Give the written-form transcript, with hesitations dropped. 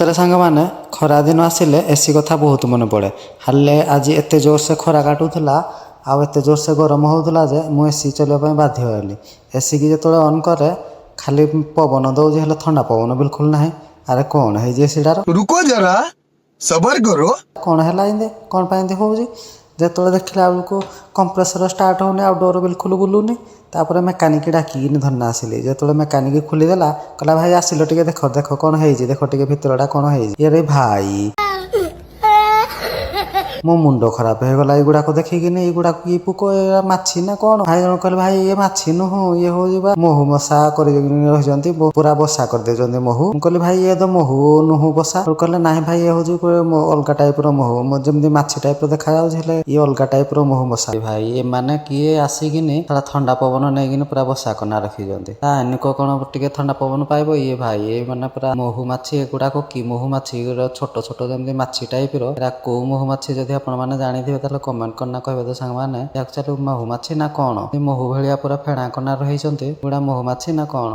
ସତରେ ସାଙ୍ଗମାନେ ଖରା ଦିନ ଆସିଲେ ଏସି କଥା ବହୁତ ମନେ ପଡ଼େ। ହେଲେ ଆଜି ଏତେ ଜୋରସେ ଖରା କାଟୁଥିଲା ଆଉ ଏତେ ଜୋରସେ ଗରମ ହେଉଥିଲା ଯେ ମୁଁ ଏସି ଚଲାଇବା ପାଇଁ ବାଧ୍ୟ ହେଲି। ଏସିକି ଯେତେବେଳେ ଅନ୍ କରେ ଖାଲି ପବନ ଦେଉଛି ହେଲେ ଥଣ୍ଡା ପବନ ବିଲକୁଲ ନାହିଁ। ଆରେ କ'ଣ ହେଇଛି ଏସିଟାର? रुको जरा सबर करो। କ'ଣ ହେଲା ଏମିତି? କ'ଣ ପାଇଁ ଏମିତି ହେଉଛି? ଯେତେବେଳେ ଦେଖିଲା ବେଳକୁ କମ୍ପ୍ରେସର ଷ୍ଟାର୍ଟ ହେଉନି ଆଉ ଡୋର ବିଲକୁଲ ବୁଲୁନି। ତାପରେ ମେକାନିକ ଡାକିକିନି ଧରିନା ଆସିଲି। ଯେତେବେଳେ ମେକାନିକ ଖୋଲିଦେଲା କହିଲା ଭାଇ ଆସିଲ ଟିକେ ଦେଖ ଦେଖ କ'ଣ ହେଇଛି, ଦେଖ ଟିକେ ଭିତରଟା କ'ଣ ହେଇଛି। ଇରେ ଭାଇ ମୋ ମୁଣ୍ଡ ଖରାପ ହେଇଗଲା ଏଗୁଡ଼ାକ ଦେଖିକିନି। ଏଗୁଡ଼ାକ କି ପୋକ, ଏଗୁଡ଼ା ମାଛି ନା କ'ଣ? ଭାଇ ଜଣ କହିଲେ ଭାଇ ଇଏ ମାଛି ନୁହଁ, ଇଏ ହେଉଛି ବା ମହୁ ମଶା କରିକିନି ରହିଛନ୍ତି, ପୁରା ବସା କରିଦେଇଛନ୍ତି ମହୁ। ମୁଁ କହିଲି ଭାଇ ଇଏ ତ ମହୁ ନୁହଁ ବସା। କହିଲେ ନାହିଁ ଭାଇ ଇଏ ହେଉଛି ଅଲଗା ଟାଇପର ମହୁ, ଯେମିତି ମାଛି ଟାଇପର ଦେଖାଯାଉଛି ହେଲେ ଇଏ ଅଲଗା ଟାଇପର ମହୁ ମଶା। ଭାଇ ଏମାନେ କିଏ ଆସିକିନି ଥଣ୍ଡା ପବନ ନେଇକିନି ପୁରା ବସା କନା ରଖିଛନ୍ତି। ଏନିକ କ'ଣ ଟିକେ ଥଣ୍ଡା ପବନ ପାଇବ? ଇଏ ଭାଇ ଏମାନେ ପୁରା ମହୁ ମାଛି। ଏଗୁଡ଼ାକ କି ମହୁ ମାଛି? ଛୋଟ ଛୋଟ ଯେମିତି ମାଛି ଟାଇପର। ଏରା କୋଉ ମହୁ ମାଛି? ଯଦି ଆପଣମାନେ ଜାଣିଥିବେ ତାହେଲେ କମେଣ୍ଟ କରିନା କହିବେ ତ ସାଙ୍ଗମାନେ। ଆକ୍ଚୁଆଲି ମହୁ ମାଛି ନା କ'ଣ? ମହୁ ଭଳିଆ ପୁରା ଫେଣା କନା ରହିଛନ୍ତି, ଏଗୁଡ଼ା ମହୁ ମାଛି ନା କ'ଣ?